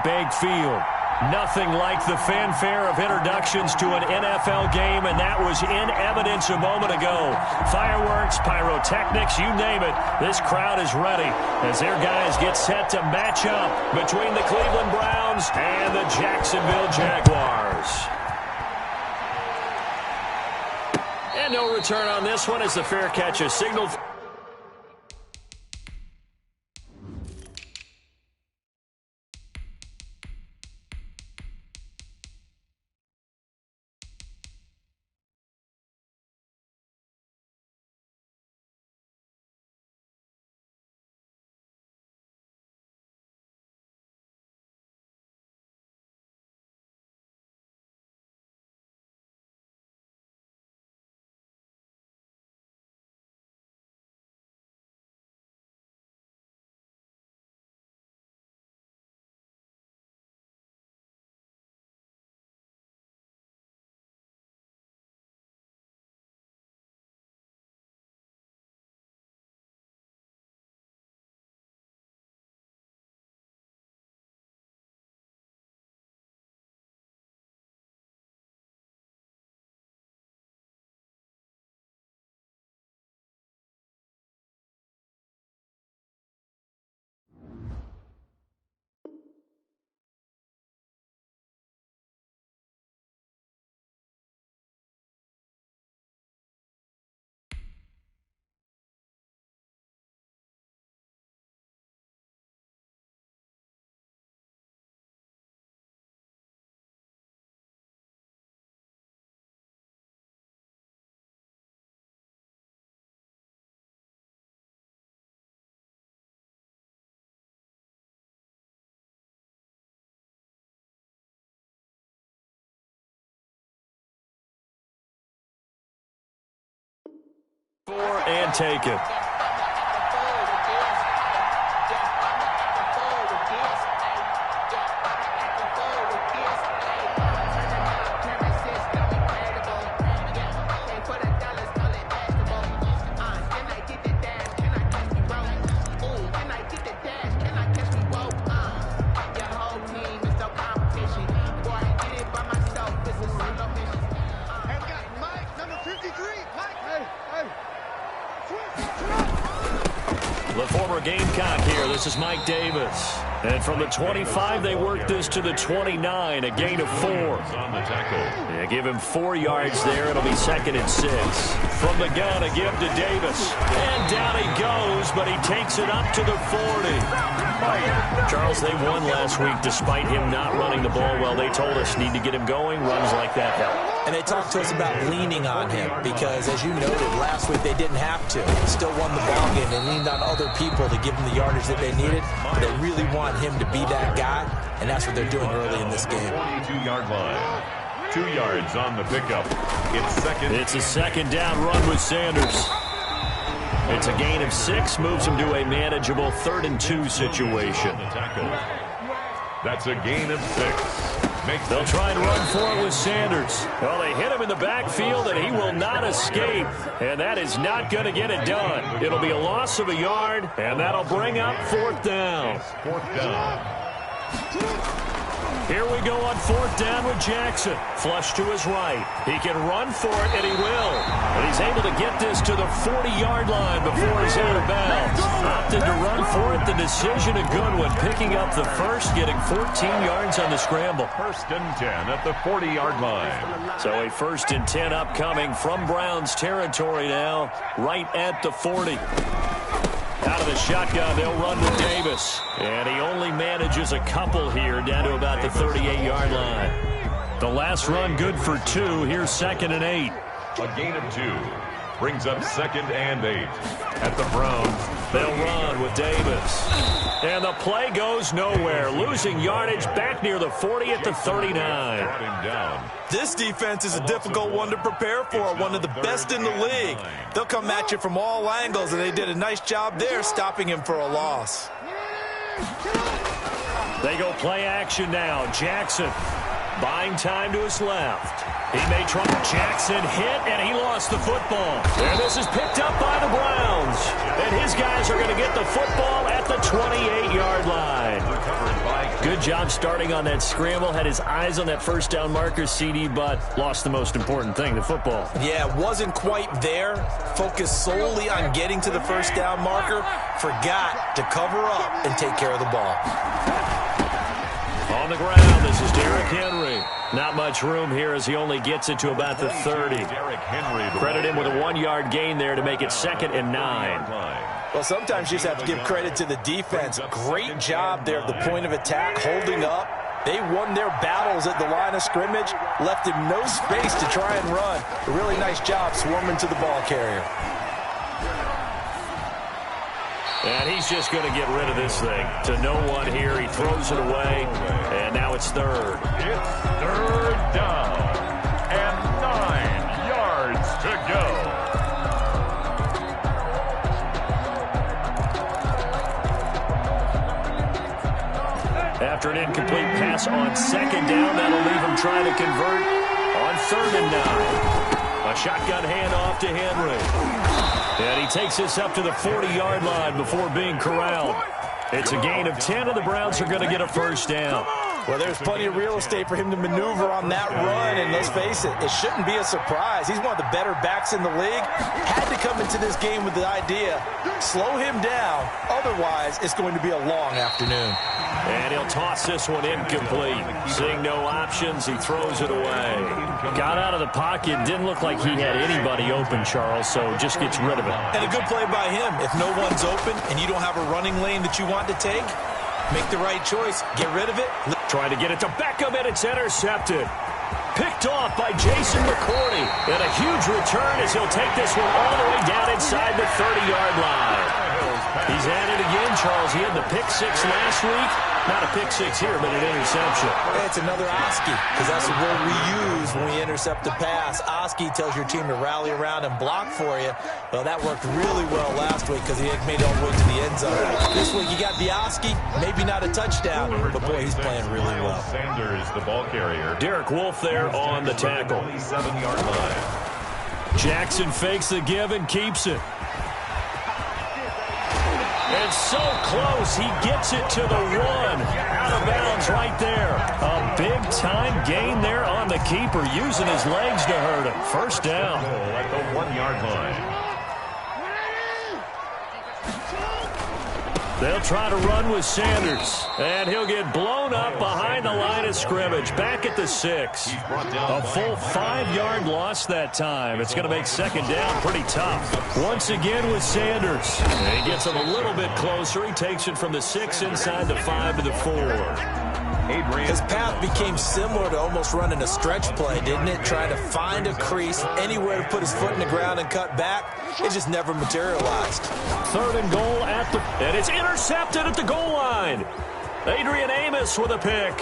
Great Bank Field. Nothing like the fanfare of introductions to an NFL game, and that was in evidence a moment ago. Fireworks, pyrotechnics, you name it. This crowd is ready as their guys get set to match up between the Cleveland Browns and the Jacksonville Jaguars. And no return on this one as the fair catch is signaled. And take it. The former Gamecock here. This is Mike Davis. And from the 25, they work this to the 29, a gain of 4. On the tackle. Yeah, give him 4 yards there. It'll be 2nd and 6. From the gun, a give to Davis. And down he goes, but he takes it up to the 40. Charles, they won last week despite him not running the ball well. They told us need to get him going. Runs like that help. And they talked to us about leaning on him because, as you noted, last week they didn't have to. Still won the ball game. They leaned on other people to give them the yardage that they needed. But they really want him to be that guy, and that's what they're doing early in this game. 42-yard line. 2 yards on the pickup. It's a second down run with Sanders. It's a gain of 6, moves him to a manageable 3rd and 2 situation. That's a gain of 6. They'll try and run for it with Sanders. Well, they hit him in the backfield, and he will not escape. And that is not going to get it done. It'll be a loss of a yard, and that'll bring up 4th down. 4th down. Here we go on 4th down with Jackson. Flush to his right. He can run for it, and he will. But he's able to get this to the 40-yard line before he's out of bounds. Opted to run for it. The decision a good one. Picking up the first, getting 14 yards on the scramble. 1st and 10 at the 40-yard line. So a 1st and 10 upcoming from Browns territory now, right at the 40. Out of the shotgun, they'll run with Davis. And he only manages a couple here down to about the 38-yard line. The last run good for 2. Here's 2nd and 8. A gain of 2. Brings up 2nd and 8. At the Browns, they'll run with Davis. And the play goes nowhere. Losing yardage back near the 40 at the 39. Brought him down. This defense is a difficult one to prepare for, one of the best in the league. They'll come at you from all angles, and they did a nice job there stopping him for a loss. They go play action now. Jackson Buying time to his left. He may try. Jackson hit, and he lost the football. And this is picked up by the Browns. And his guys are going to get the football at the 28-yard line. Good job starting on that scramble. Had his eyes on that first down marker, CD, but lost the most important thing, the football. Yeah, wasn't quite there. Focused solely on getting to the first down marker. Forgot to cover up and take care of the ball. On the ground, this is Derrick Henry. Not much room here as he only gets it to about the 30. Credit him with a 1-yard gain there to make it 2nd and 9. Well, sometimes you just have to give credit to the defense. Great job there at the point of attack, holding up. They won their battles at the line of scrimmage, left him no space to try and run. A really nice job swarming to the ball carrier. And he's just going to get rid of this thing. To no one here. He throws it away. And now it's 3rd. It's 3rd down. And 9 yards to go. After an incomplete pass on 2nd down, that'll leave him trying to convert on 3rd and 9. A shotgun handoff to Henry. And he takes this up to the 40-yard line before being corralled. It's a gain of 10, and the Browns are going to get a first down. Well, there's plenty of real estate for him to maneuver on that run, and let's face it, it shouldn't be a surprise. He's one of the better backs in the league. Had to come into this game with the idea, slow him down, otherwise it's going to be a long afternoon. And he'll toss this one incomplete. Seeing no options, he throws it away. Got out of the pocket, didn't look like he had anybody open, Charles, so just gets rid of it. And a good play by him. If no one's open and you don't have a running lane that you want to take, make the right choice. Get rid of it. Trying to get it to Beckham, and it's intercepted. Picked off by Jason McCourty. And a huge return as he'll take this one all the way down inside the 30-yard line. He's at it again, Charles. He had the pick 6 last week. Not a pick 6 here, but an interception. It's another Oski, because that's the word we use when we intercept a pass. Oski tells your team to rally around and block for you. Well, that worked really well last week because he made it all the way to the end zone. This week you got the Oski, maybe not a touchdown, but boy, he's playing really well. Sanders, the ball carrier. Derek Wolfe there on the tackle. 7-yard line. Jackson fakes the give and keeps it. And so close, he gets it to the 1. Out of bounds right there. A big-time gain there on the keeper, using his legs to hurt him. First down. At the 1-yard line. They'll try to run with Sanders. And he'll get blown up behind the line of scrimmage. Back at the 6. A full 5-yard loss that time. It's going to make 2nd down pretty tough. Once again with Sanders. And he gets him a little bit closer. He takes it from the 6 inside the 5 to the 4. His path became similar to almost running a stretch play, didn't it? Trying to find a crease, anywhere to put his foot in the ground and cut back. It just never materialized. 3rd and goal at the... And it's intercepted at the goal line. Adrian Amos with a pick.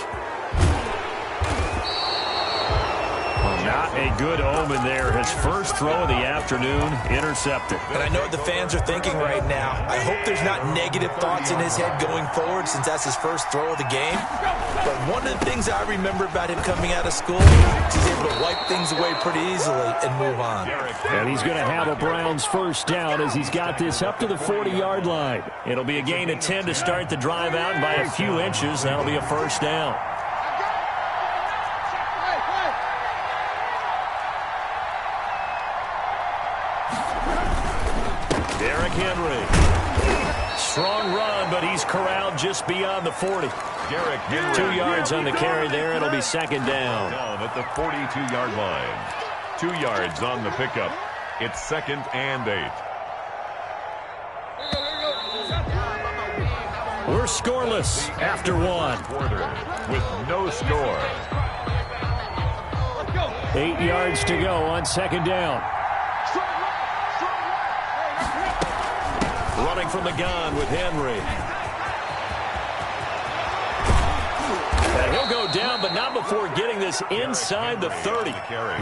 Not a good omen there. His first throw of the afternoon, intercepted. And I know what the fans are thinking right now. I hope there's not negative thoughts in his head going forward since that's his first throw of the game. But one of the things I remember about him coming out of school is he's able to wipe things away pretty easily and move on. And he's going to have a Browns first down as he's got this up to the 40-yard line. It'll be a gain of 10 to start the drive out, and by a few inches, that'll be a first down. Derrick Henry. Strong run, but he's corralled just beyond the 40. Derrick Henry. 2 yards on the carry there. It'll be 2nd down. Down at the 42-yard line. 2 yards on the pickup. It's 2nd and 8. We're scoreless after 1. Quarter with no score. 8 yards to go on 2nd down. Running from the gun with Henry. And he'll go down, but not before getting this inside the 30.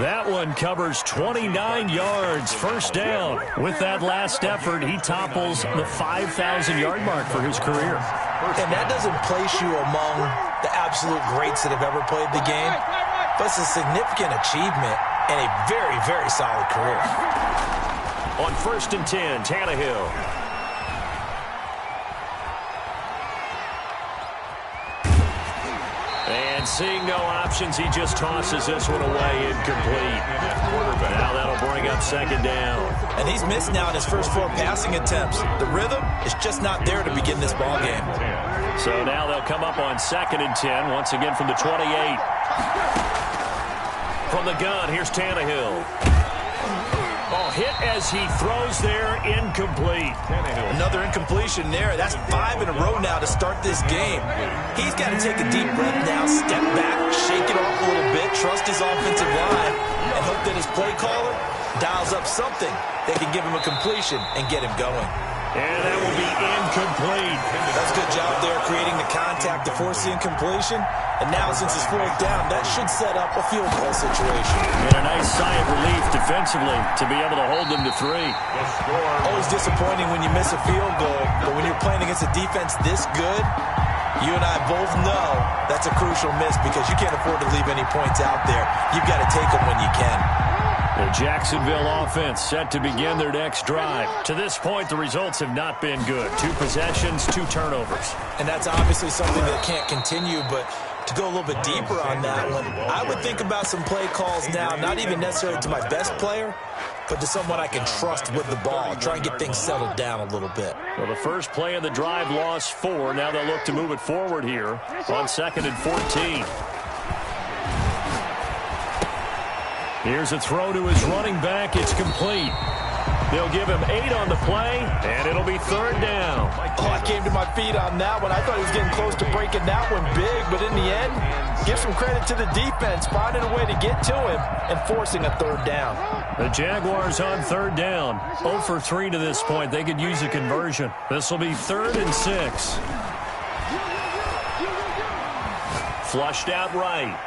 That one covers 29 yards. First down. With that last effort, he topples the 5,000-yard mark for his career. And that doesn't place you among the absolute absolute greats that have ever played the game, but it's a significant achievement and a very, very solid career. On 1st and 10, Tannehill. And seeing no options, he just tosses this one away incomplete. Now that'll bring up 2nd down. And he's missed now in his first 4 passing attempts. The rhythm is just not there to begin this ball game. So now they'll come up on 2nd and 10, once again from the 28. From the gun, here's Tannehill. Oh, hit as he throws there, incomplete. Another incompletion there. That's 5 in a row now to start this game. He's got to take a deep breath now, step back, shake it off a little bit, trust his offensive line, and hope that his play caller dials up something that can give him a completion and get him going. And that will be incomplete. That's a good job there creating the contact to force the incompletion. And now since it's 4th down, that should set up a field goal situation. And a nice sigh of relief defensively to be able to hold them to 3. Always disappointing when you miss a field goal, but when you're playing against a defense this good, you and I both know that's a crucial miss because you can't afford to leave any points out there. You've got to take them when you can. The Jacksonville offense set to begin their next drive. To this point, the results have not been good. 2 possessions, 2 turnovers. And that's obviously something that can't continue, but to go a little bit deeper on that one, I would think about some play calls now, not even necessarily to my best player, but to someone I can trust with the ball. Try and get things settled down a little bit. Well, the first play of the drive lost 4. Now they'll look to move it forward here on 2nd and 14. Here's a throw to his running back. It's complete. They'll give him 8 on the play, and it'll be 3rd down. Oh, I came to my feet on that one. I thought he was getting close to breaking that one big, but in the end, give some credit to the defense, finding a way to get to him and forcing a 3rd down. The Jaguars on 3rd down. 0 for 3 to this point. They could use a conversion. This will be 3rd and 6. Flushed out right.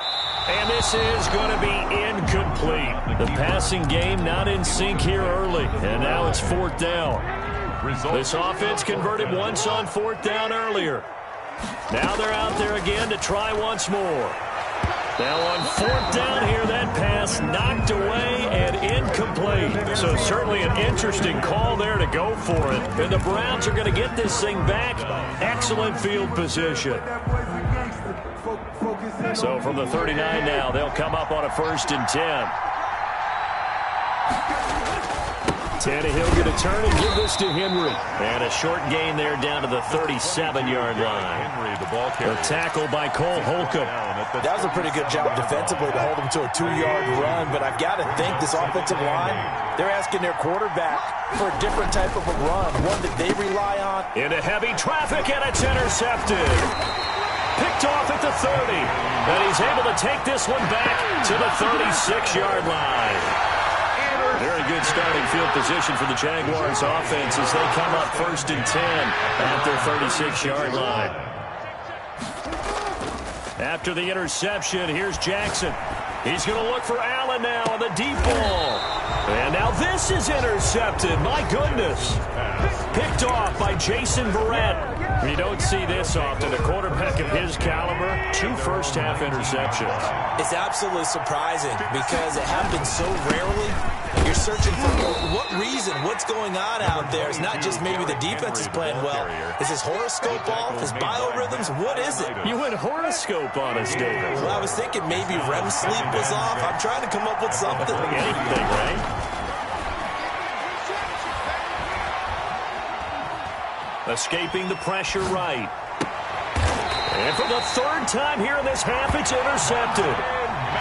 And this is going to be incomplete. The passing game not in sync here early. And now it's 4th down. This offense converted once on 4th down earlier. Now they're out there again to try once more. Now on 4th down here, that pass knocked away and incomplete. So certainly an interesting call there to go for it. And the Browns are going to get this thing back. Excellent field position. So from the 39 now, they'll come up on a 1st and 10. Tannehill going to turn and give this to Henry. And a short gain there down to the 37-yard line. The tackle by Cole Holcomb. That was a pretty good job defensively to hold him to a 2-yard run, but I've got to think this offensive line, they're asking their quarterback for a different type of a run, one that they rely on. Into heavy traffic, and it's intercepted. Picked off at the 30, and he's able to take this one back to the 36-yard line. Very good starting field position for the Jaguars offense as they come up 1st and 10 at their 36-yard line. After the interception, here's Jackson. He's going to look for Allen now on the deep ball. And now this is intercepted. My goodness. Picked off by Jason Verrett. You don't see this often. A quarterback of his caliber, 2 first-half interceptions. It's absolutely surprising because it happens so rarely. You're searching for what reason, what's going on out there. It's not just maybe the defense is playing well. Is his horoscope off? His biorhythms? What is it? You went horoscope on us, David. Well, I was thinking maybe REM sleep was off. I'm trying to come up with something. Anything, right? Escaping the pressure right. And for the 3rd time here in this half, it's intercepted.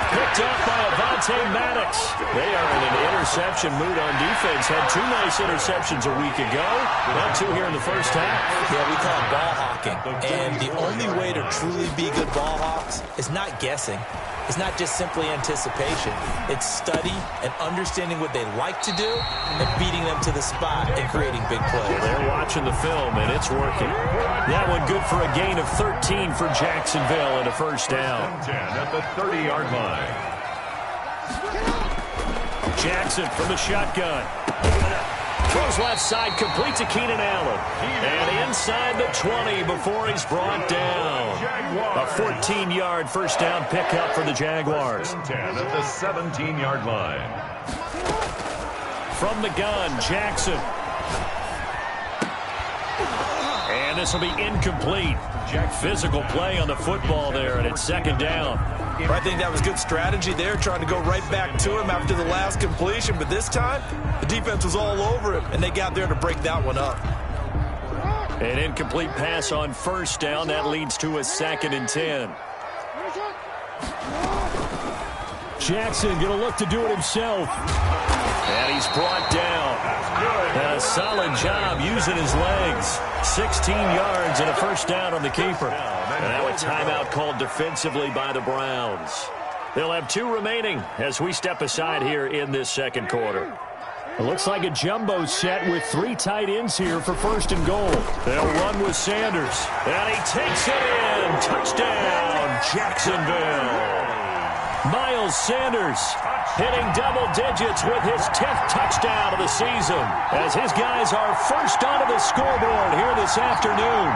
Picked up by Avonte Maddox. They are in an interception mood on defense. Had 2 nice interceptions a week ago. Now 2 here in the first half. Yeah, we call it ball hawking. And the only way to truly be good ball hawks is not guessing. It's not just simply anticipation. It's study and understanding what they like to do and beating them to the spot and creating big plays. They're watching the film, and it's working. That one good for a gain of 13 for Jacksonville and a 1st down. 10 at the 30-yard line. Jackson from the shotgun. Throws left side, complete to Keenan Allen. And inside the 20 before he's brought down. A 14-yard first down pickup for the Jaguars. 10 at the 17-yard line. From the gun, Jackson. And this will be incomplete. Physical play on the football there, and it's second down. I think that was good strategy there, trying to go right back to him after the last completion. But this time, the defense was all over him, and they got there to break that one up. An incomplete pass on first down. That leads to a 2nd and 10. Jackson going to look to do it himself. And he's brought down. And a solid job using his legs. 16 yards and a first down on the keeper. And now a timeout called defensively by the Browns. They'll have 2 remaining as we step aside here in this second quarter. It looks like a jumbo set with 3 tight ends here for 1st and goal. They'll run with Sanders. And he takes it in. Touchdown, Jacksonville. Miles Sanders hitting double digits with his 10th touchdown of the season as his guys are first onto the scoreboard here this afternoon.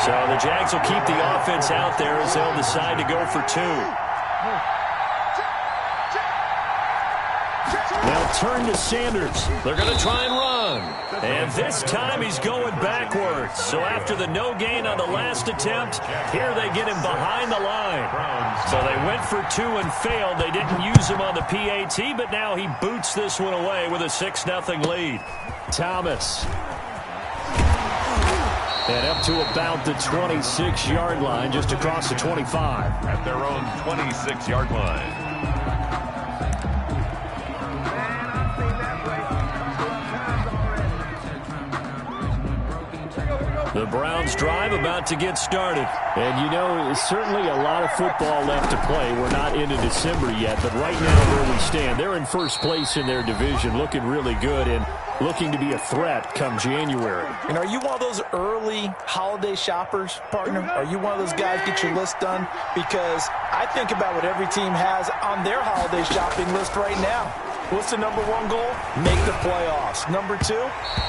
So the Jags will keep the offense out there as they'll decide to go for 2. They'll turn to Sanders. They're going to try and run. And this time he's going backwards. So after the no gain on the last attempt, here they get him behind the line. So they went for 2 and failed. They didn't use him on the PAT, but now he boots this one away with a 6-0 lead. Thomas. And up to about the 26-yard line, just across the 25. At their own 26-yard line. The Browns drive about to get started. And, you know, certainly a lot of football left to play. We're not into December yet, but right now where we stand, they're in first place in their division, looking really good and looking to be a threat come January. And are you one of those early holiday shoppers, partner? Are you one of those guys get your list done? Because I think about what every team has on their holiday shopping list right now. What's the number 1 goal? Make the playoffs. Number 2,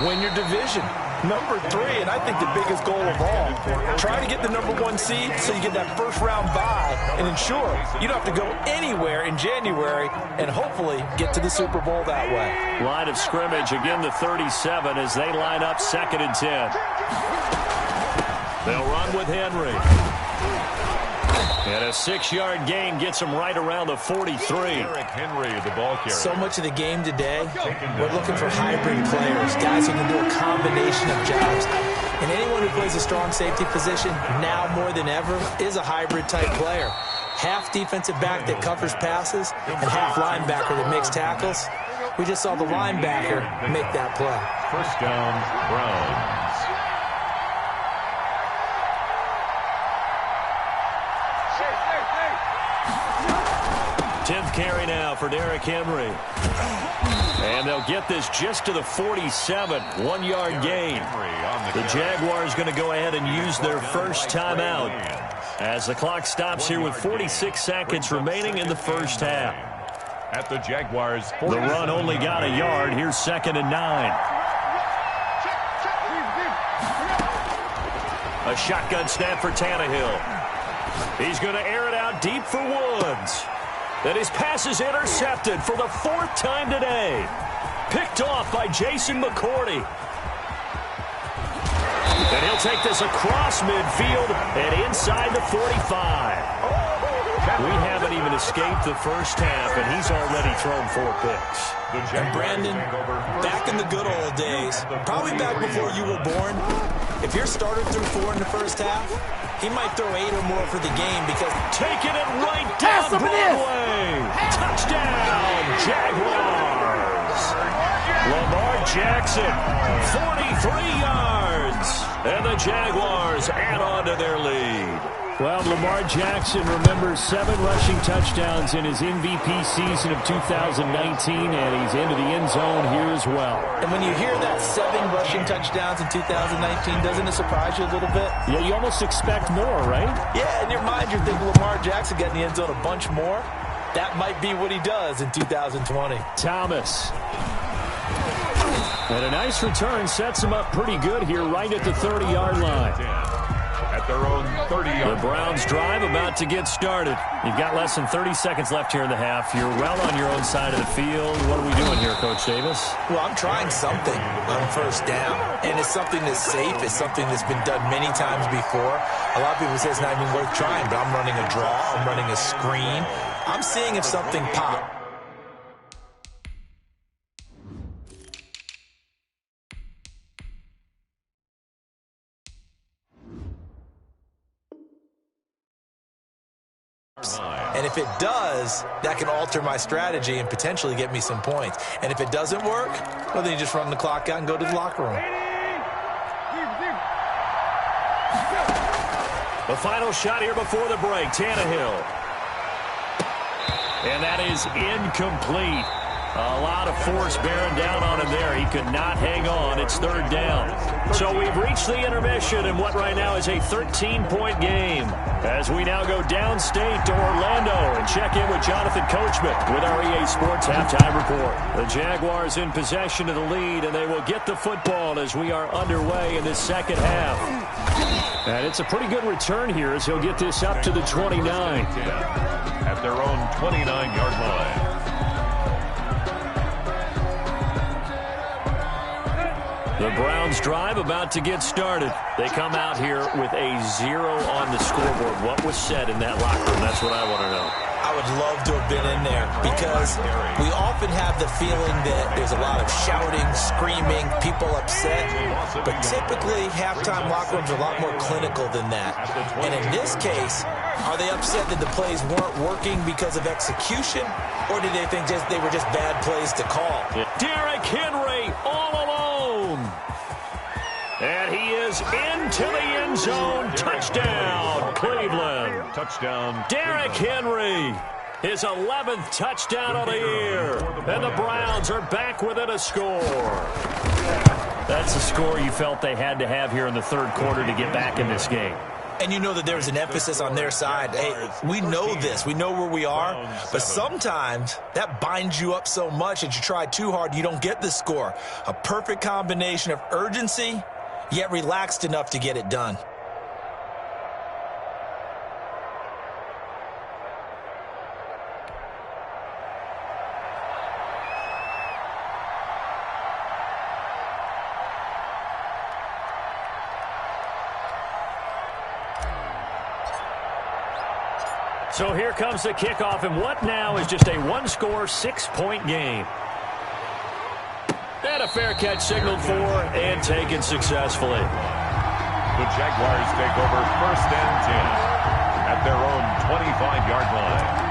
win your division. Number 3, and I think the biggest goal of all, try to get the number 1 seed so you get that first-round bye and ensure you don't have to go anywhere in January and hopefully get to the Super Bowl that way. Line of scrimmage, again the 37 as they line up 2nd and 10. They'll run with Henry. And a 6-yard gain gets him right around the 43. Henry, the ball carrier. So much of the game today, we're looking for hybrid players, guys who can do a combination of jobs. And anyone who plays a strong safety position, now more than ever, is a hybrid-type player. Half defensive back that covers passes and half linebacker that makes tackles. We just saw the linebacker make that play. First down, Browns. 10th carry now for Derrick Henry. And they'll get this just to the 47, 1-yard gain. The Jaguars going to go ahead and use their first timeout as the clock stops here with 46 seconds remaining in the first half. At the Jaguars, the run only got a yard. Here's 2nd and 9. A shotgun snap for Tannehill. He's going to air it out deep for Woods. And his pass is intercepted for the 4th time today. Picked off by Jason McCourty. And he'll take this across midfield and inside the 45. We haven't even escaped the first half, and he's already thrown 4 picks. And Brandon, back in the good old days, probably back before you were born, if your starter threw 4 in the first half, he might throw 8 or more for the game because... Taking it right down Broadway. Touchdown, Jaguars. Lamar Jackson, 43 yards. And the Jaguars add on to their lead. Well, Lamar Jackson remembers 7 rushing touchdowns in his MVP season of 2019, and he's into the end zone here as well. And when you hear that 7 rushing touchdowns in 2019, doesn't it surprise you a little bit? Yeah, you almost expect more, right? Yeah, in your mind, you're thinking Lamar Jackson got in the end zone a bunch more. that might be what he does in 2020. Thomas. And a nice return sets him up pretty good here right at the 30-yard line. At their own 30-yard. The Browns drive about to get started. You've got less than 30 seconds left here in the half. You're well on your own side of the field. What are we doing here, Coach Davis? Well, I'm trying something on first down, and it's something that's safe. It's something that's been done many times before. A lot of people say it's not even worth trying, but I'm running a draw. I'm running a screen. I'm seeing if something pops. And if it does, that can alter my strategy and potentially get me some points. And if it doesn't work, well, then you just run the clock out and go to the locker room. The final shot here before the break, Tannehill. And that is incomplete. A lot of force bearing down on him there. He could not hang on. It's third down. So we've reached the intermission in what right now is a 13-point game. As we now go downstate to Orlando and check in with Jonathan Coachman with our EA Sports Halftime Report. The Jaguars in possession of the lead, and they will get the football as we are underway in this second half. And it's a pretty good return here as he'll get this up to the 29. At their own 29-yard line. The Browns drive about to get started. They come out here with a 0 on the scoreboard. What was said in that locker room? That's what I want to know. I would love to have been in there because we often have the feeling that there's a lot of shouting, screaming, people upset. But typically, halftime locker rooms are a lot more clinical than that. And in this case, are they upset that the plays weren't working because of execution? Or did they think they were just bad plays to call? Derrick Henry all alone. And he is into the end zone. Touchdown, Cleveland. Touchdown, Derrick Henry, his 11th touchdown of the year. And the Browns are back within a score. That's a score you felt they had to have here in the third quarter to get back in this game. And you know that there's an emphasis on their side. Hey, we know this. We know where we are. But sometimes that binds you up so much that you try too hard, you don't get the score. A perfect combination of urgency, yet relaxed enough to get it done. So here comes the kickoff, and what now is just a one-score, 6-point game. And a fair catch signaled for and taken successfully. The Jaguars take over first and 10 at their own 25-yard line.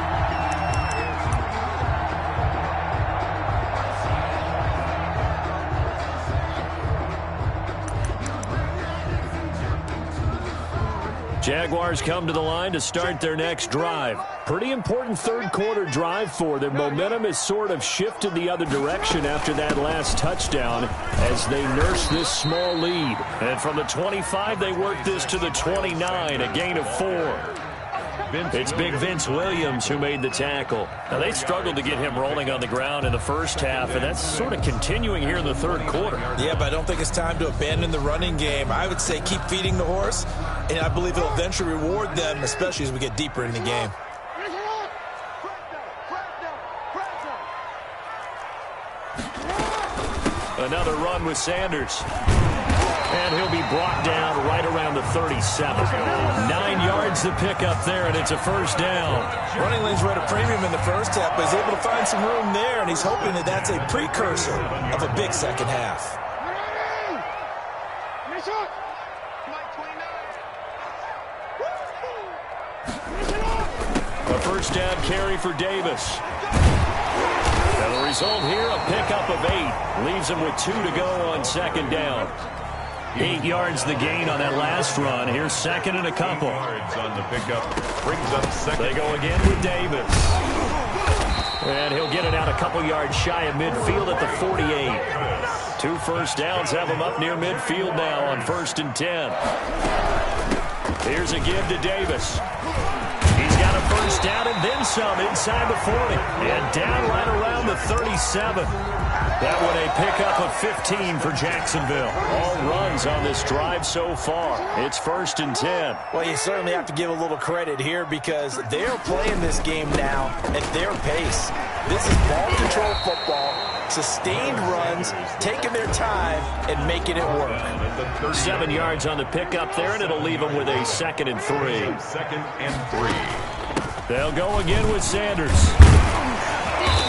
Jaguars come to the line to start their next drive. Pretty important third quarter drive for them. Momentum has sort of shifted the other direction after that last touchdown as they nurse this small lead. And from the 25, they work this to the 29, a gain of 4. It's big Vince Williams who made the tackle. Now, they struggled to get him rolling on the ground in the first half, and that's sort of continuing here in the third quarter. Yeah, but I don't think it's time to abandon the running game. I would say keep feeding the horse, and I believe it'll eventually reward them, especially as we get deeper in the game. Another run with Sanders. And he'll be brought down right around the 37. 9 yards to pick up there, and it's a first down. Running lanes were at a premium in the first half, but he's able to find some room there, and he's hoping that that's a precursor of a big second half. A first down carry for Davis. And the result here, a pickup of 8. Leaves him with 2 to go on second down. 8 yards the gain on that last run. Here's second and a couple. Yards on the pickup. Brings up second. They go again with Davis. And he'll get it out a couple yards shy of midfield at the 48. 2 first downs have him up near midfield now on 1st and 10. Here's a give to Davis. He's got a first First down and then some inside the 40. And down right around the 37. That one a pickup of 15 for Jacksonville. All runs on this drive so far. It's 1st and 10. Well, you certainly have to give a little credit here because they're playing this game now at their pace. This is ball control football, sustained runs, taking their time, and making it work. 7 yards on the pickup there, and it'll leave them with a 2nd and 3. 2nd and 3. They'll go again with Sanders.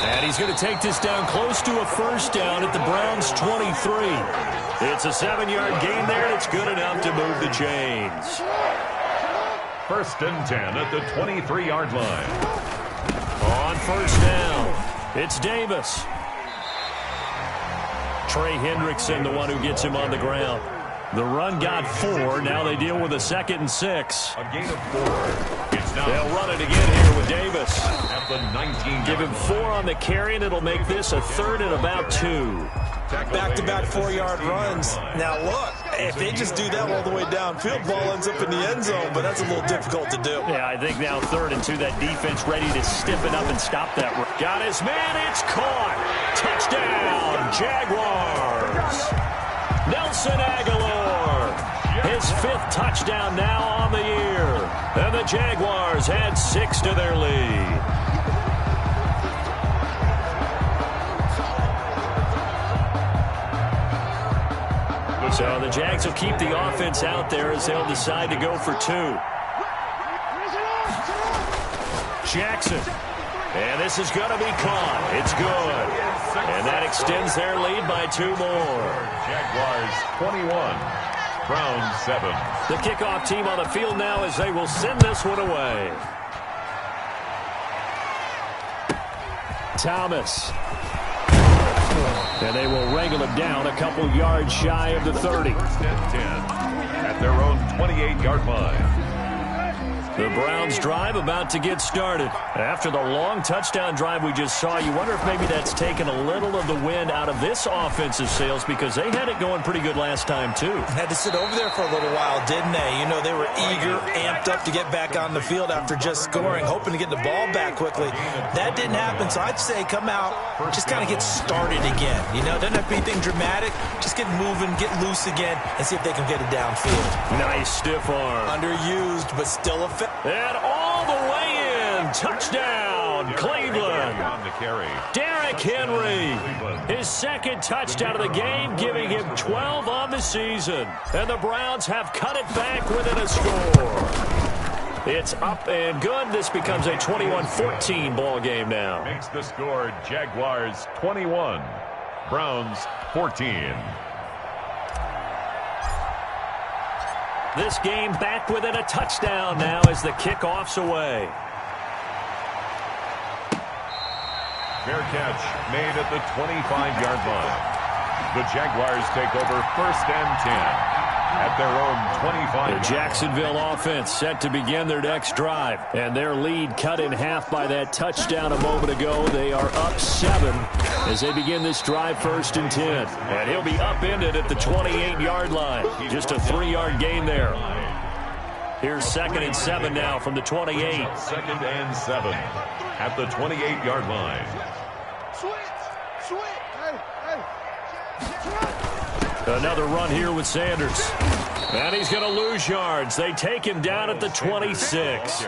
And he's going to take this down close to a first down at the Browns' 23. It's a 7-yard gain there, and it's good enough to move the chains. 1st and 10 at the 23-yard line. On first down, it's Davis. Trey Hendrickson, the one who gets him on the ground. The run got 4. Now they deal with a 2nd and 6. A gain of 4. It's now They'll run it again here with Davis. At the 19. Give him 4 on the carry, and it'll make this a 3rd and about 2. Back-to-back 4-yard runs. Now, look, if they just do that all the way downfield, ball ends up in the end zone, but that's a little difficult to do. Yeah, I think now 3rd and 2, that defense ready to stiffen up and stop that. Got his man, it's caught. Touchdown, Jaguars. Nelson Aguilar, his 5th touchdown now on the year. And the Jaguars add 6 to their lead. So the Jags will keep the offense out there as they'll decide to go for 2. Jackson. And this is going to be caught. It's good. And that extends their lead by 2 more. Jaguars 21, Browns 7. The kickoff team on the field now as they will send this one away. Thomas. And they will wrangle him down a couple yards shy of the 30. 1st and 10 at their own 28-yard line. The Browns drive about to get started. After the long touchdown drive we just saw, you wonder if maybe that's taken a little of the wind out of this offensive sails because they had it going pretty good last time, too. Had to sit over there for a little while, didn't they? You know, they were eager, amped up to get back on the field after just scoring, hoping to get the ball back quickly. That didn't happen, so I'd say come out, just kind of get started again. You know, doesn't have to be anything dramatic. Just get moving, get loose again, and see if they can get it downfield. Nice stiff arm. Underused, but still effective. And all the way in. Touchdown, Cleveland. On the carry. Derrick Henry, his 2nd touchdown of the game, giving him 12 on the season. And the Browns have cut it back within a score. It's up and good. This becomes a 21-14 ball game now. Makes the score Jaguars 21, Browns 14. This game back within a touchdown now as the kickoff's away. Fair catch made at the 25-yard line. The Jaguars take over 1st and 10 at their own 25. The Jacksonville offense set to begin their next drive. And their lead cut in half by that touchdown a moment ago. They are up 7 as they begin this drive 1st and 10. And he'll be upended at the 28-yard line. Just a 3-yard gain there. Here's 2nd and 7 now from the 28. 2nd and 7 at the 28-yard line. Another run here with Sanders. And he's going to lose yards. They take him down at the 26.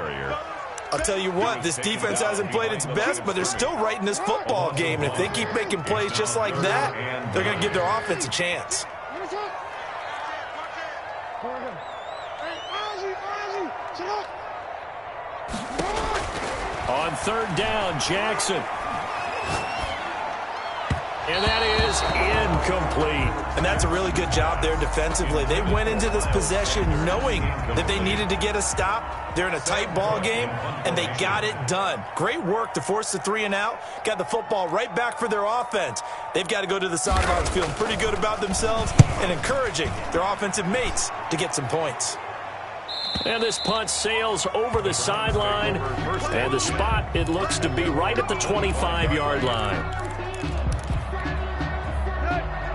I'll tell you what, this defense hasn't played its best, but they're still right in this football game. And if they keep making plays just like that, they're going to give their offense a chance. On 3rd down, Jackson. And that is incomplete. And that's a really good job there defensively. They went into this possession knowing that they needed to get a stop. They're in a tight ball game, and they got it done. Great work to force the 3 and out. Got the football right back for their offense. They've got to go to the sidelines feeling pretty good about themselves and encouraging their offensive mates to get some points. And this punt sails over the sideline. And the spot, it looks to be right at the 25-yard line.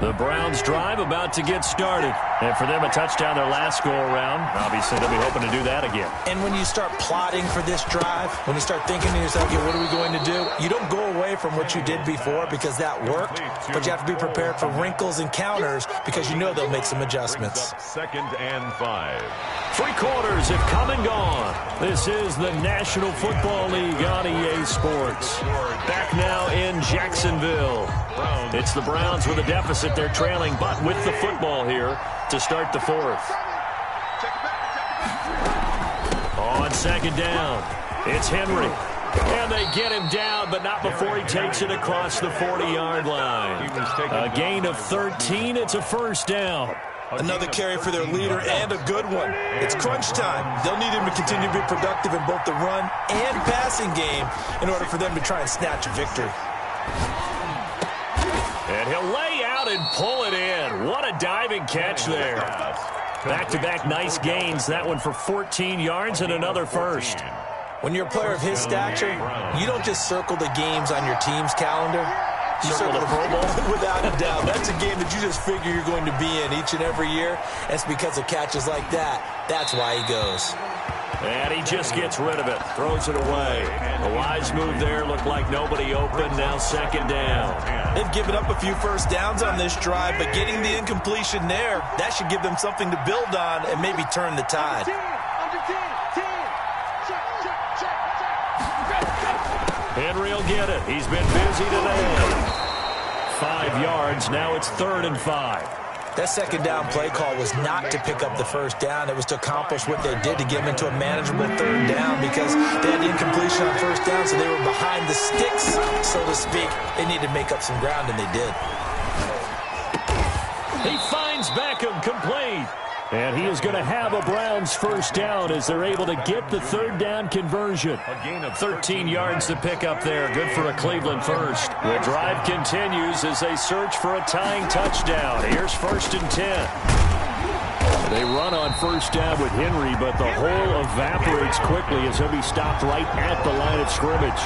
The Browns drive about to get started. And for them, a touchdown their last go-around. Obviously, they'll be hoping to do that again. And when you start plotting for this drive, when you start thinking to yourself, okay, what are we going to do? You don't go away from what you did before because that worked, but you have to be prepared for wrinkles and counters because you know they'll make some adjustments. 2nd and 5. 3 quarters have come and gone. This is the National Football League on EA Sports. Back now in Jacksonville. It's the Browns with a deficit. They're trailing, but with the football here to start the 4th. On 2nd down, it's Henry. And they get him down, but not before he takes it across the 40-yard line. A gain of 13. It's a 1st down. Another carry for their leader and a good one. It's crunch time. They'll need him to continue to be productive in both the run and passing game in order for them to try and snatch a victory. And he'll lay out and pull it in. What a diving catch there. Back-to-back nice gains. That one for 14 yards and another 1st. When you're a player of his stature, you don't just circle the games on your team's calendar. You circle the Pro Bowl. Without a doubt. That's a game that you just figure you're going to be in each and every year. It's because of catches like that. That's why he goes. And he just gets rid of it. Throws it away. A wise move there. Looked like nobody open. Now 2nd down. They've given up a few 1st downs on this drive, but getting the incompletion there, that should give them something to build on and maybe turn the tide. Henry will get it. He's been busy today. 5 yards. Now it's 3rd and 5. That 2nd down play call was not to pick up the 1st down. It was to accomplish what they did to get them into a manageable 3rd down because they had the incompletion on 1st down, so they were behind the sticks, so to speak. They needed to make up some ground, and they did. He finds Beckham complete. And he is going to have a Browns 1st down as they're able to get the 3rd down conversion. 13 yards to pick up there. Good for a Cleveland 1st. The drive continues as they search for a tying touchdown. Here's 1st and 10. They run on 1st down with Henry, but the hole evaporates quickly as he'll be stopped right at the line of scrimmage.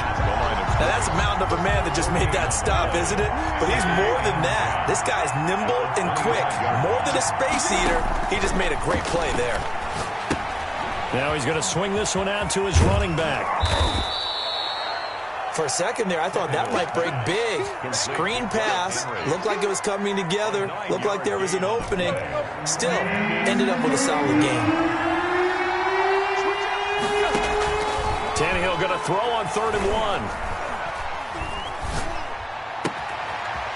Now, that's a mound of a man that just made that stop, isn't it? But he's more than that. This guy's nimble and quick. More than a space eater. He just made a great play there. Now he's going to swing this one out to his running back. For a second there, I thought that might break big. Screen pass. Looked like it was coming together. Looked like there was an opening. Still, ended up with a solid game. Tannehill going to throw on 3rd and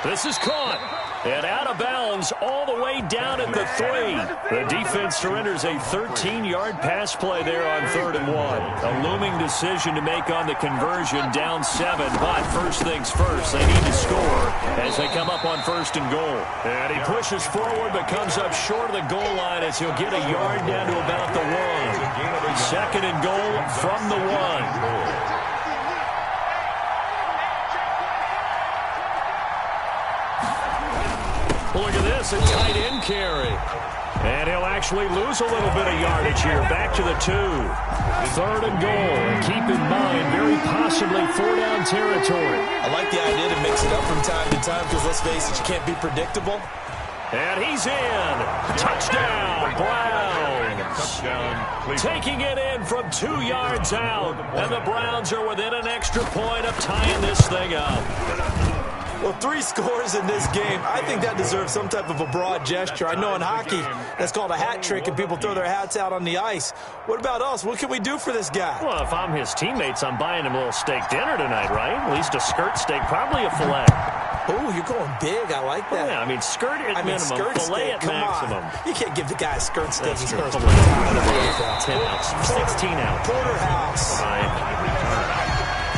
1. This is caught. And out of bounds all the way down at the 3. The defense surrenders a 13-yard pass play there on 3rd and 1. A looming decision to make on the conversion, down 7. But first things first, they need to score as they come up on 1st and goal. And he pushes forward but comes up short of the goal line as he'll get a yard down to about the 1. 2nd and goal from the 1. Look at this, a tight end carry. And he'll actually lose a little bit of yardage here. Back to the 2. 3rd and goal. And keep in mind, very possibly 4-down territory. I like the idea to mix it up from time to time because, let's face it, you can't be predictable. And he's in. Touchdown, Browns. Taking it in from 2 yards out. And the Browns are within an extra point of tying this thing up. Well, 3 scores in this game. I think that deserves some type of a broad gesture. I know in hockey, that's called a hat trick, and people throw their hats out on the ice. What about us? What can we do for this guy? Well, if I'm his teammates, I'm buying him a little steak dinner tonight, right? At least a skirt steak, probably a filet. Oh, you're going big. I like that. Yeah, I mean, skirt at minimum, skirt filet steak, at maximum. You can't give the guy a skirt steak. That's He's true. supposed to 10 ounce, 16 ounce. Porterhouse. Fine.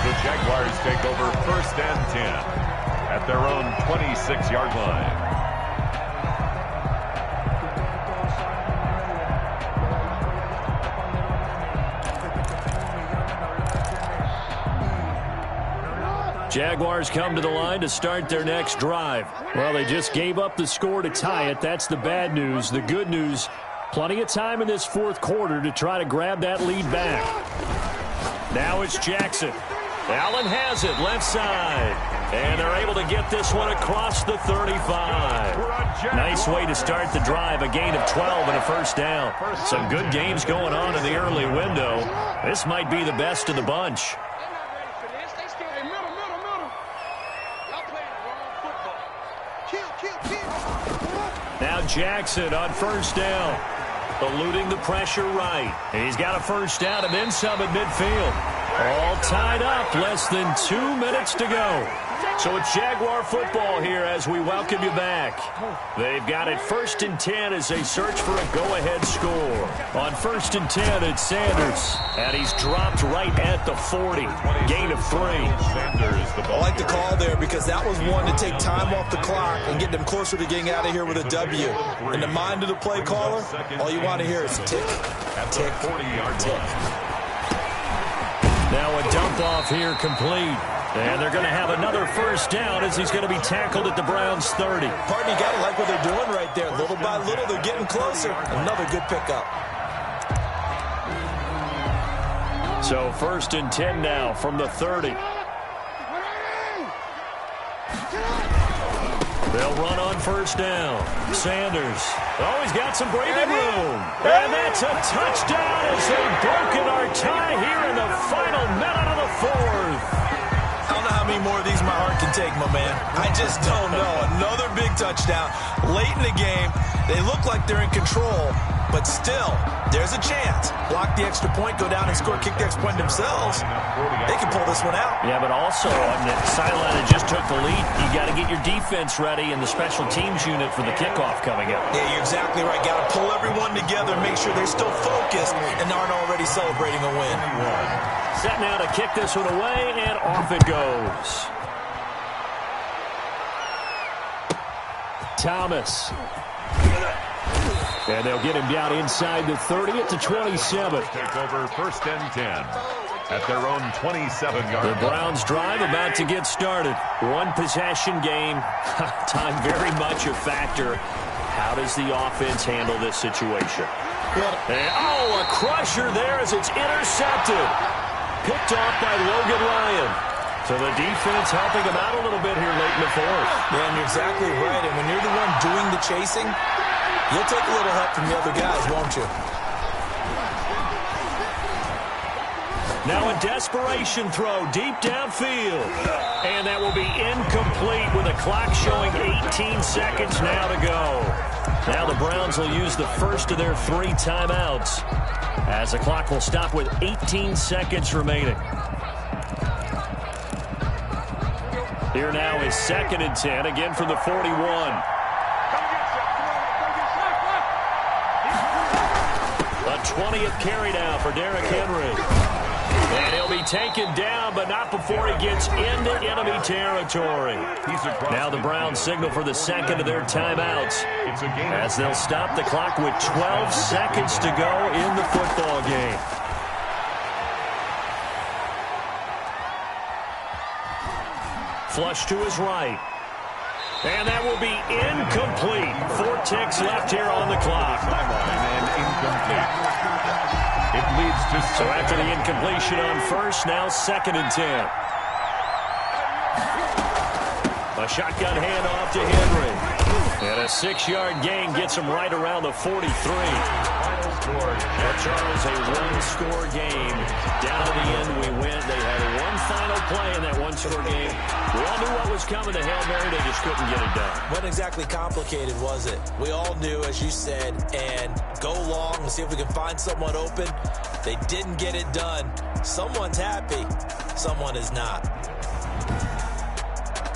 The Jaguars take over 1st and 10 at their own 26-yard line. Jaguars come to the line to start their next drive. Well, they just gave up the score to tie it. That's the bad news. The good news, plenty of time in this 4th quarter to try to grab that lead back. Now it's Jackson. Allen has it, left side. And they're able to get this one across the 35. Nice way to start the drive. A gain of 12 and a first down. Some good games going on in the early window. This might be the best of the bunch. Now Jackson on first down. Eluding the pressure right. He's got a first down and then some at midfield. All tied up. Less than 2 minutes to go. So it's Jaguar football here as we welcome you back. They've got it 1st and 10 as they search for a go-ahead score. On 1st and 10, it's Sanders. And he's dropped right at the 40. Gain of 3. I like the call there because that was one to take time off the clock and get them closer to getting out of here with a W. In the mind of the play caller, all you want to hear is tick, tick, tick. Now a dump off here complete. And they're going to have another first down as he's going to be tackled at the Browns' 30. Pardon, you got to like what they're doing right there. Little by little, they're getting closer. Another good pickup. So 1st and 10 now from the 30. They'll run on first down. Sanders. Oh, he's got some breathing room. And that's a touchdown as they've broken our tie here in the final minute of the 4th. I don't know how many more of these my heart can take, my man. I just don't know. Another big touchdown. Late in the game, they look like they're in control, but still, there's a chance. Block the extra point, go down and score, kick the extra point themselves. They can pull this one out. Yeah, but also on the sideline that just took the lead, you got to get your defense ready and the special teams unit for the kickoff coming up. Yeah, you're exactly right. Got to pull everyone together, make sure they're still focused and aren't already celebrating a win. Set now to kick this one away, and off it goes. Thomas. And they'll get him down inside the 30 at the 27. Take over 1st and 10 at their own 27-yard line. The Browns drive about to get started. One possession game. Time very much a factor. How does the offense handle this situation? And, oh, a crusher there as it's intercepted. Picked off by Logan Ryan. So the defense helping him out a little bit here late in the 4th. Yeah, and you're exactly right. And when you're the one doing the chasing, you'll take a little help from the other guys, won't you? Now a desperation throw deep downfield. And that will be incomplete with the clock showing 18 seconds now to go. Now the Browns will use the first of their 3 timeouts as the clock will stop with 18 seconds remaining. Here now is 2nd and 10, again from the 41. A 20th carry now for Derrick Henry. And he'll be taken down, but not before he gets into enemy territory. Now the Browns signal for the 2nd of their timeouts as they'll stop the clock with 12 seconds to go in the football game. Flush to his right. And that will be incomplete. 4 ticks left here on the clock. And incomplete. It leads to... So after the incompletion on first, now 2nd and 10. A shotgun handoff to Henry. And a 6-yard gain gets him right around the 43. Well, Charles, a one-score game. Down to the end, we win. They had one final play in that one-score game. We all knew what was coming. The Hail Mary, they just couldn't get it done. Wasn't exactly complicated, was it? We all knew, as you said, and go long and see if we can find someone open. They didn't get it done. Someone's happy. Someone is not.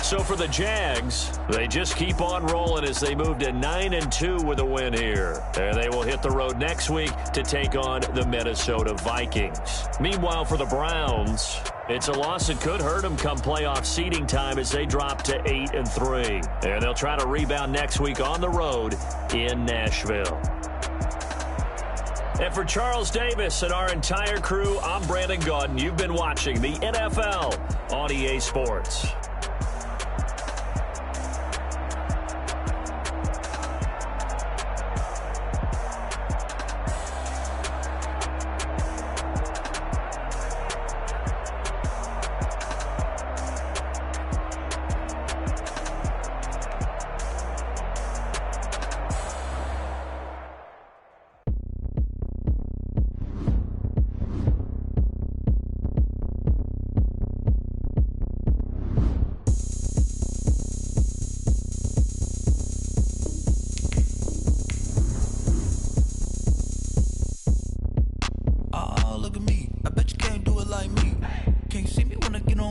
So for the Jags, they just keep on rolling as they move to 9-2 with a win here. And they will hit the road next week to take on the Minnesota Vikings. Meanwhile, for the Browns, it's a loss that could hurt them come playoff seeding time as they drop to 8-3. And they'll try to rebound next week on the road in Nashville. And for Charles Davis and our entire crew, I'm Brandon Gaudin. You've been watching the NFL on EA Sports.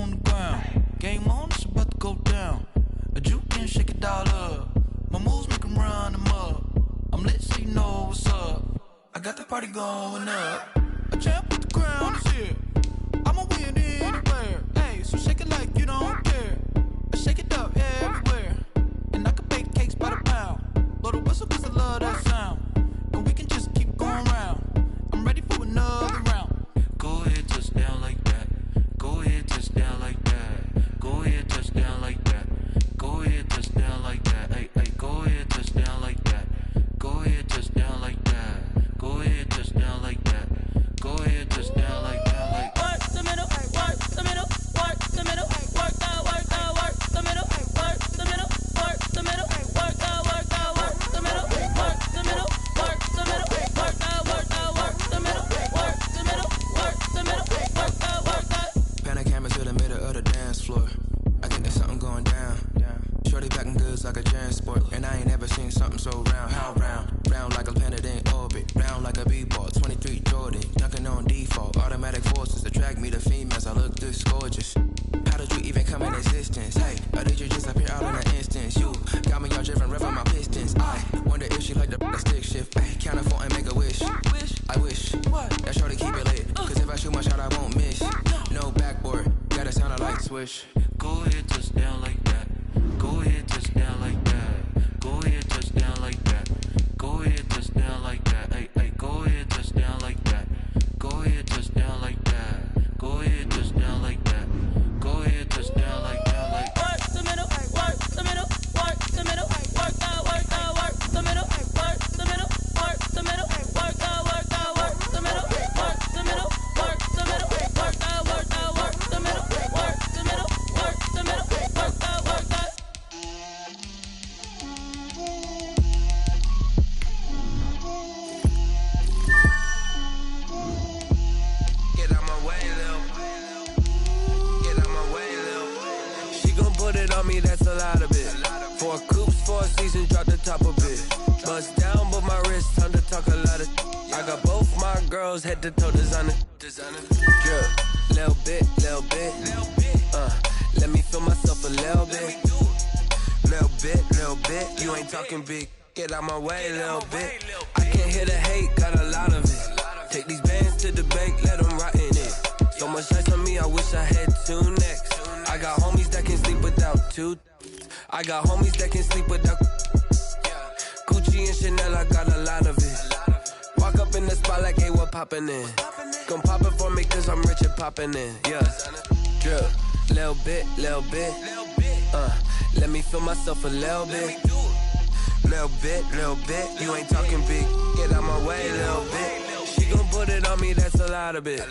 on the ground. Game on, it's about to go down. A juke and shake it all up. My moves make 'em run them up. I'm lit so you know what's up. I got the party going up. A champ with the crown is here. I'ma win anywhere. Hey, so shake it like you don't care. I shake it up everywhere. And I can bake cakes by the pound. Blow the whistle 'cause I love that sound. And we can just keep going round. I'm ready for another round. Go ahead, touch down like that. Go ahead, touch down like that. Go ahead, touch down like that. Go ahead, touch down like that. Hey, hey, go ahead, touch down like that. Go ahead, touch down like that. Go ahead, touch down like that. Go ahead, touch down like that. Like work the middle, work the middle, work the middle, work that, work that, work the middle, work the middle, work the middle, work that, work that, work the middle, work the middle, work the middle, work that, work that, work the middle, work the middle, work the middle, work that, work that. Pan a camera to the middle of the dance floor. I think there's something going down. Shorty backing goods like a transport, and I ain't never seen something so round. How round? Round like a planet in orbit, round like a b-ball. 23 Jordan, dunking on default. Automatic forces attract me to females. I look this gorgeous. How did you even come in existence? Hey, or did you just appear out in an instance? You got me all driven, revving my pistons. I wonder if she like the stick shift. Ay, count four and make a wish. I wish that shorty keep it lit. 'Cause if I shoot my shot, I won't miss. No backboard, gotta sound a light switch. Go ahead, touch down like that. Go ahead, touch down like that. Go ahead, touch down like that. Go ahead, touch down like that. Hey, hey, go ahead, touch down like that. Go ahead, touch down like that. Go ahead, touch down like that. Go ahead, touch down like that. Like work the middle, work the middle, work the middle, work that, work that, work the middle, work the middle, work the middle, work that, work that, work the middle, work the middle, work the middle, work that, work that, work the middle, work the middle, work the middle, work that, work that. Get out my way, Lil. Get out my way, Lil. She gon' put it on me, that's a lot of it. 4 coops, 4 seasons, drop the top a bit. Bust down, but my wrist, time to talk a lot of. I got both my girls head to toe designer. Drip, little bit, little bit. Let me feel myself a little bit. Little bit. You ain't talking big. Get out my way, little bit. I can't hear the hate, got a lot of it. Take these bands to the bank, let them rot in it. So much ice on me, I wish I had 2 necks. I got homies that can sleep without 2. I got homies that can sleep without Gucci and Chanel, I got a lot of it. Walk up in the spot like, hey, what poppin' in? Gon' pop it for me, 'cause I'm rich and poppin' in. Yeah, drip, little bit, little bit. Let me feel myself a little bit. Little bit. You ain't talking big. Get out my way, little bit. She gon' put it on me, that's a lot of it.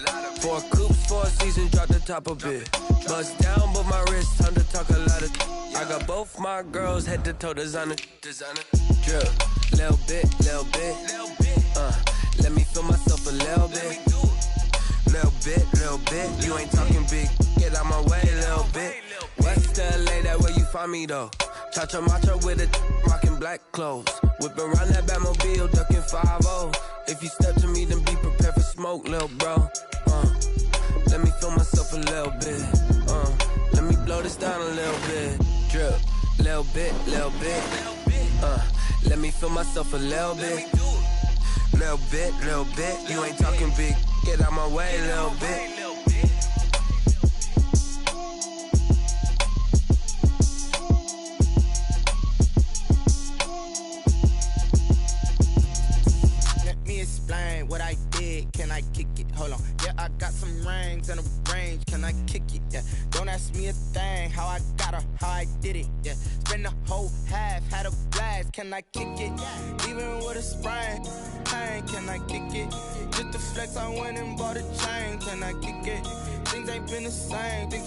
4 coops, 4 seasons, drop the top a bit. Bust down, but my wrist, time to talk a lot of. I got both my girls head to toe designer. Drip, little bit, little bit. Let me feel myself a little bit. Little bit. You ain't talking big. Get out my way, little bit. West LA, that where you find me though. Chacha macha with a rockin' black clothes. Whip around that Batmobile, ducking 5-0. If you step to me, then be prepared for smoke, little bro. Let me feel myself a little bit. Let me blow this down a little bit. Drip, little bit, little bit. Let me feel myself a little bit. Little bit. You ain't talking big. Get out my way, little bit. Explain what I did, can I kick it? Hold on, yeah, I got some rings and a range, can I kick it? Yeah, don't ask me a thing, how I got her, how I did it. Yeah, spend the whole half, had a blast, can I kick it? Even with a sprain, pain, can I kick it? Just the flex, I went and bought a chain, can I kick it? Things ain't been the same, things